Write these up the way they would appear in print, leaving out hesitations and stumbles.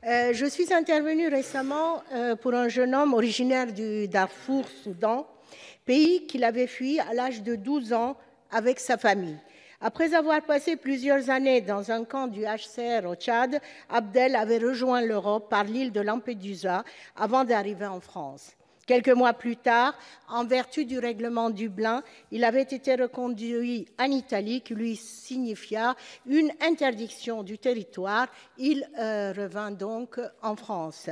Je suis intervenue récemment pour un jeune homme originaire du Darfour, Soudan, pays qu'il avait fui à l'âge de 12 ans avec sa famille. Après avoir passé plusieurs années dans un camp du HCR au Tchad, Abdel avait rejoint l'Europe par l'île de Lampedusa avant d'arriver en France. Quelques mois plus tard, en vertu du règlement Dublin, il avait été reconduit en Italie, qui lui signifia une interdiction du territoire. Il revint donc en France.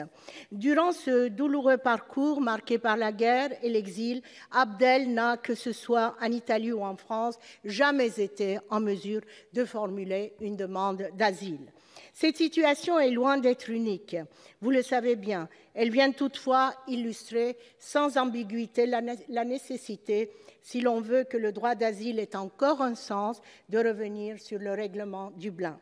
Durant ce douloureux parcours marqué par la guerre et l'exil, Abdel n'a, que ce soit en Italie ou en France, jamais été en mesure de formuler une demande d'asile. Cette situation est loin d'être unique, vous le savez bien. Elle vient toutefois illustrer sans ambiguïté la nécessité, si l'on veut que le droit d'asile ait encore un sens, de revenir sur le règlement Dublin.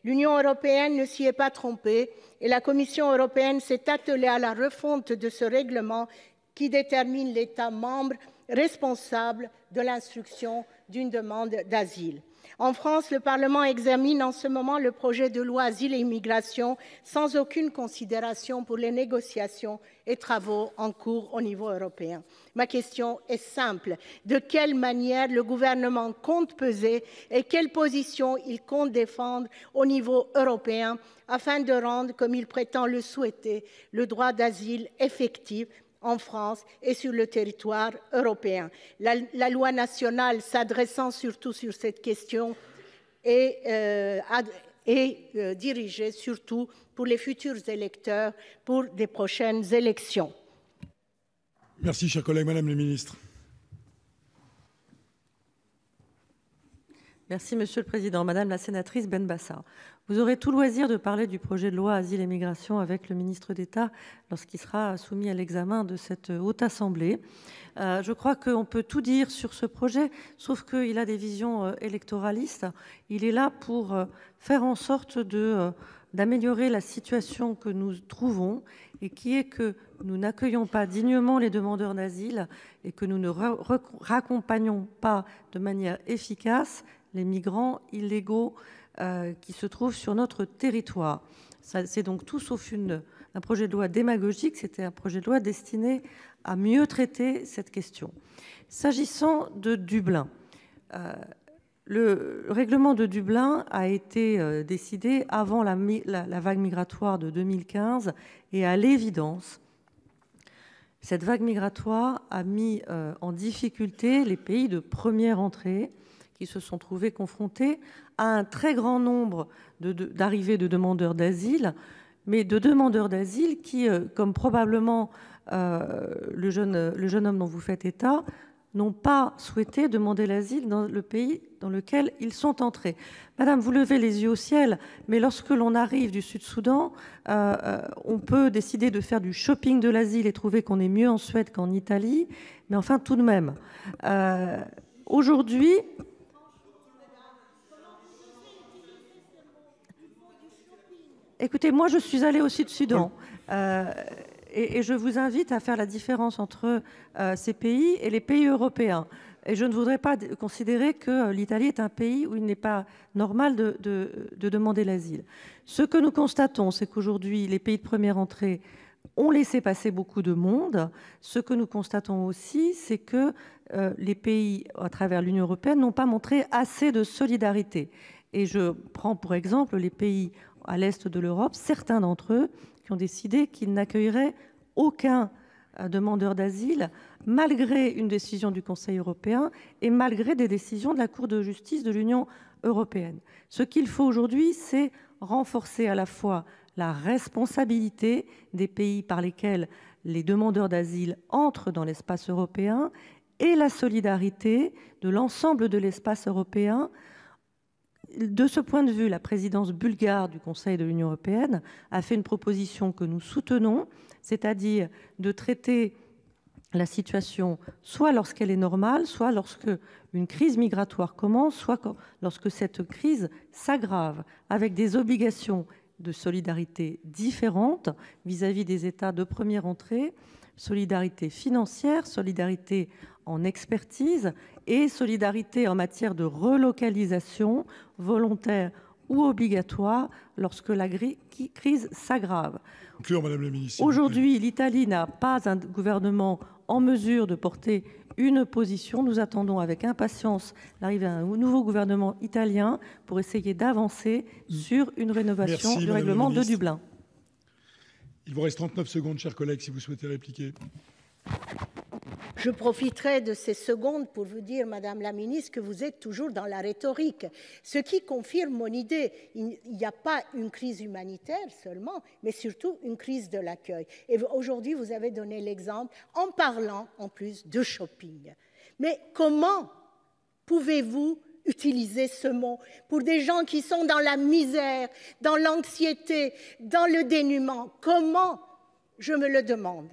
L'Union européenne ne s'y est pas trompée et la Commission européenne s'est attelée à la refonte de ce règlement qui détermine l'État membre responsable de l'instruction d'une demande d'asile. En France, le Parlement examine en ce moment le projet de loi Asile et immigration sans aucune considération pour les négociations et travaux en cours au niveau européen. Ma question est simple. De quelle manière le gouvernement compte peser et quelle position il compte défendre au niveau européen afin de rendre, comme il prétend le souhaiter, le droit d'asile effectif en France et sur le territoire européen. La loi nationale s'adressant surtout sur cette question est dirigée surtout pour les futurs électeurs pour des prochaines élections. Merci, cher collègue. Madame la ministre. Merci, Monsieur le Président. Madame la sénatrice Benbassa, vous aurez tout loisir de parler du projet de loi Asile et Migration avec le ministre d'État lorsqu'il sera soumis à l'examen de cette Haute Assemblée. Je crois qu'on peut tout dire sur ce projet, sauf qu'il a des visions électoralistes. Il est là pour faire en sorte d'améliorer la situation que nous trouvons et qui est que nous n'accueillons pas dignement les demandeurs d'asile et que nous ne raccompagnons pas de manière efficace les migrants illégaux qui se trouvent sur notre territoire. C'est donc tout sauf un projet de loi démagogique, c'était un projet de loi destiné à mieux traiter cette question. S'agissant de Dublin, le règlement de Dublin a été décidé avant la vague migratoire de 2015 et à l'évidence, cette vague migratoire a mis en difficulté les pays de première entrée qui se sont trouvés confrontés à un très grand nombre d'arrivées de demandeurs d'asile, mais de demandeurs d'asile qui, comme probablement le jeune homme dont vous faites état, n'ont pas souhaité demander l'asile dans le pays dans lequel ils sont entrés. Madame, vous levez les yeux au ciel, mais lorsque l'on arrive du Sud-Soudan, on peut décider de faire du shopping de l'asile et trouver qu'on est mieux en Suède qu'en Italie, mais enfin tout de même. Aujourd'hui... Écoutez, moi je suis allée au Sud-Soudan et je vous invite à faire la différence entre ces pays et les pays européens. Et je ne voudrais pas considérer que l'Italie est un pays où il n'est pas normal de demander l'asile. Ce que nous constatons, c'est qu'aujourd'hui, les pays de première entrée ont laissé passer beaucoup de monde. Ce que nous constatons aussi, c'est que les pays à travers l'Union européenne n'ont pas montré assez de solidarité. Et je prends pour exemple les pays à l'est de l'Europe, certains d'entre eux qui ont décidé qu'ils n'accueilleraient aucun demandeur d'asile, malgré une décision du Conseil européen et malgré des décisions de la Cour de justice de l'Union européenne. Ce qu'il faut aujourd'hui, c'est renforcer à la fois la responsabilité des pays par lesquels les demandeurs d'asile entrent dans l'espace européen et la solidarité de l'ensemble de l'espace européen. De ce point de vue, la présidence bulgare du Conseil de l'Union européenne a fait une proposition que nous soutenons, c'est-à-dire de traiter la situation soit lorsqu'elle est normale, soit lorsque une crise migratoire commence, soit lorsque cette crise s'aggrave, avec des obligations de solidarité différentes vis-à-vis des États de première entrée, solidarité financière, solidarité en expertise et solidarité en matière de relocalisation volontaire ou obligatoire lorsque la crise s'aggrave. Conclure, Madame la Ministre. Aujourd'hui, l'Italie n'a pas un gouvernement en mesure de porter une position. Nous attendons avec impatience l'arrivée d'un nouveau gouvernement italien pour essayer d'avancer sur une rénovation du règlement de Dublin. Il vous reste 39 secondes, chers collègues, si vous souhaitez répliquer. Je profiterai de ces secondes pour vous dire, Madame la Ministre, que vous êtes toujours dans la rhétorique, ce qui confirme mon idée. Il n'y a pas une crise humanitaire seulement, mais surtout une crise de l'accueil. Et aujourd'hui, vous avez donné l'exemple en parlant en plus de shopping. Mais comment pouvez-vous utiliser ce mot pour des gens qui sont dans la misère, dans l'anxiété, dans le dénuement? Comment? Je me le demande.